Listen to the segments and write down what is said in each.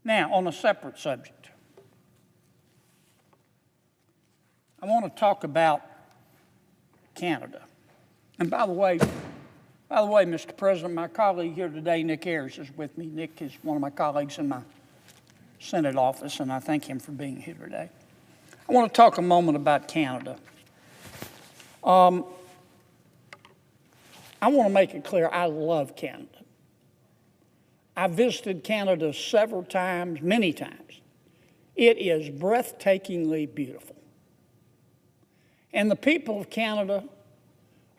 Now, on a separate subject, I want to talk about Canada. And by the way, Mr. President, my colleague here today, Nick Ayers, is with me. Nick is one of my colleagues in my Senate office, and I thank him for being here today. I want to talk a moment about Canada. I want to make it clear, I love Canada. I visited Canada several times, many times. It is breathtakingly beautiful. And the people of Canada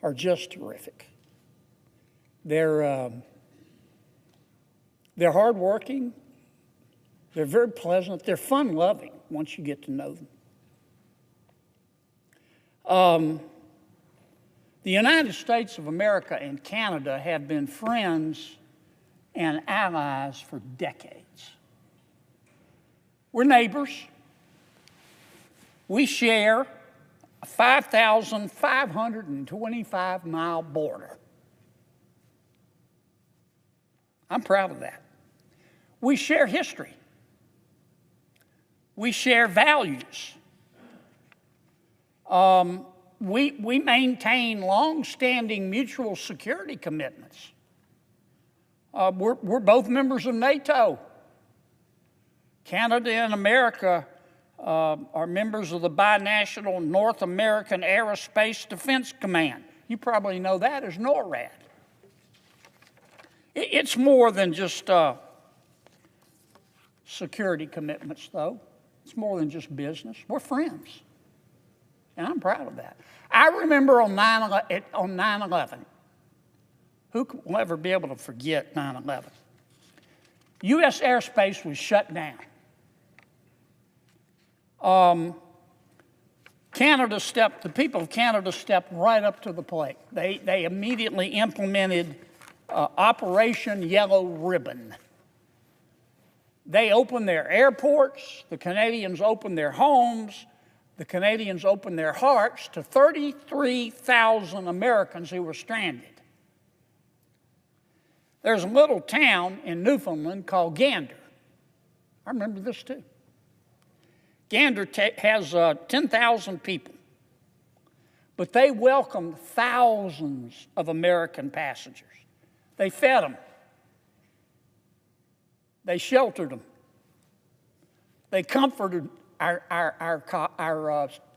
are just terrific. They're hardworking. They're very pleasant. They're fun-loving once you get to know them. The United States of America and Canada have been friends and allies for decades. We're neighbors. We share a 5,525-mile border. I'm proud of that. We share history. We share values. We maintain long-standing mutual security commitments. We're both members of NATO. Canada and America are members of the binational North American Aerospace Defense Command. You probably know that as NORAD. It's more than just security commitments, though. It's more than just business. We're friends, and I'm proud of that. I remember on 9/11, who will ever be able to forget 9/11? U.S. airspace was shut down. The people of Canada stepped right up to the plate. They immediately implemented Operation Yellow Ribbon. They opened their airports. The Canadians opened their homes. The Canadians opened their hearts to 33,000 Americans who were stranded. There's a little town in Newfoundland called Gander. I remember this too. Gander has 10,000 people, but they welcomed thousands of American passengers. They fed them. They sheltered them. They comforted our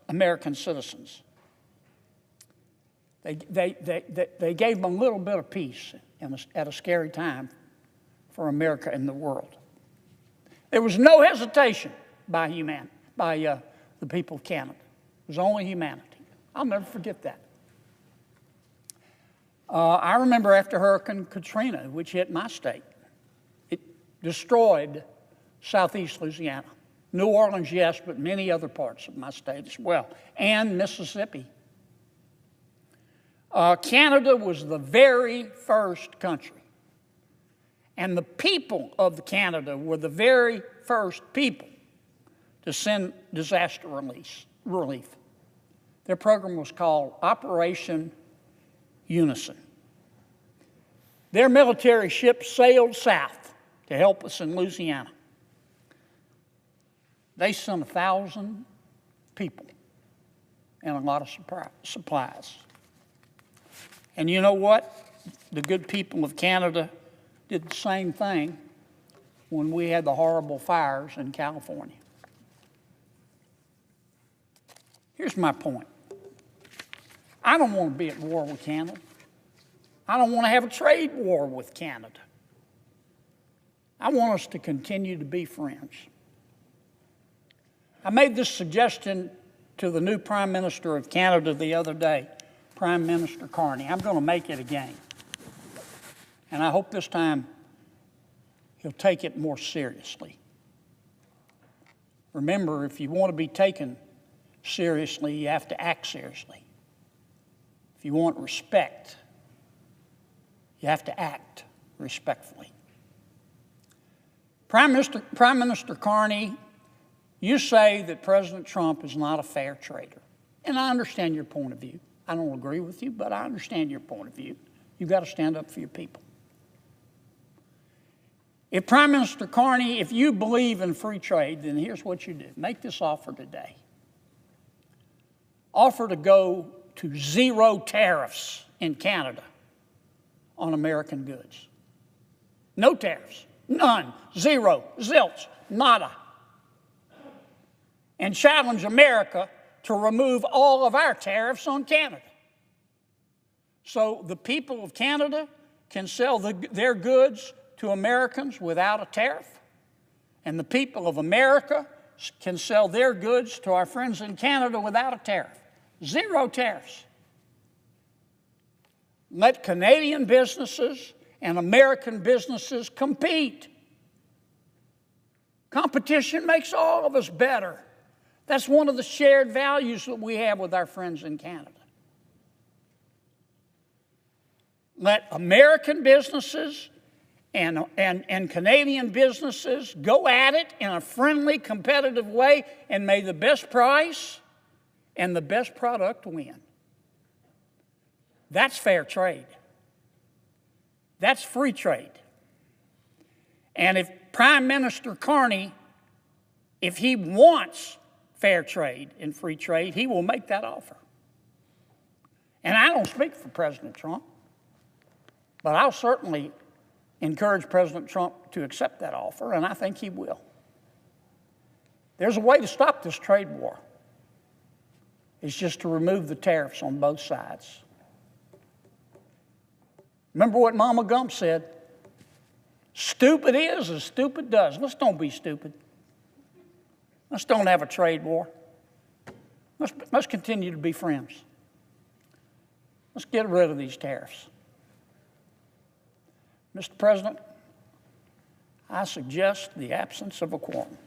American citizens. They gave them a little bit of peace at a scary time for America and the world. There was no hesitation by the people of Canada. It was only humanity. I'll never forget that. I remember after Hurricane Katrina, which hit my state, it destroyed southeast Louisiana. New Orleans, yes, but many other parts of my state as well, and Mississippi. Canada was the very first country, and the people of Canada were the very first people to send disaster relief. Their program was called Operation Unison. Their military ships sailed south to help us in Louisiana. They sent 1,000 people and a lot of supplies. And you know what? The good people of Canada did the same thing when we had the horrible fires in California. Here's my point. I don't want to be at war with Canada. I don't want to have a trade war with Canada. I want us to continue to be friends. I made this suggestion to the new Prime Minister of Canada the other day, Prime Minister Carney. I'm going to make it again. And I hope this time he'll take it more seriously. Remember, if you want to be taken seriously, you have to act seriously. If you want respect, you have to act respectfully. Prime Minister Carney, you say that President Trump is not a fair trader. And I understand your point of view. I don't agree with you, but I understand your point of view. You've got to stand up for your people. If Prime Minister Carney, if you believe in free trade, then here's what you do. Make this offer today. Offer to go to 0 tariffs in Canada on American goods. No tariffs. None. 0. Zilch. Nada. And challenge America to remove all of our tariffs on Canada. So the people of Canada can sell their goods to Americans without a tariff, and the people of America can sell their goods to our friends in Canada without a tariff. 0 tariffs. Let Canadian businesses and American businesses compete. Competition makes all of us better. That's one of the shared values that we have with our friends in Canada. Let American businesses and Canadian businesses go at it in a friendly, competitive way, and may the best price and the best product win. That's fair trade. That's free trade. And if Prime Minister Carney, if he wants fair trade and free trade, he will make that offer. And I don't speak for President Trump, but I'll certainly encourage President Trump to accept that offer, and I think he will. There's a way to stop this trade war. It's just to remove the tariffs on both sides. Remember what Mama Gump said? Stupid is as stupid does. Let's don't be stupid. Let's don't have a trade war. Let's continue to be friends. Let's get rid of these tariffs. Mr. President, I suggest the absence of a quorum.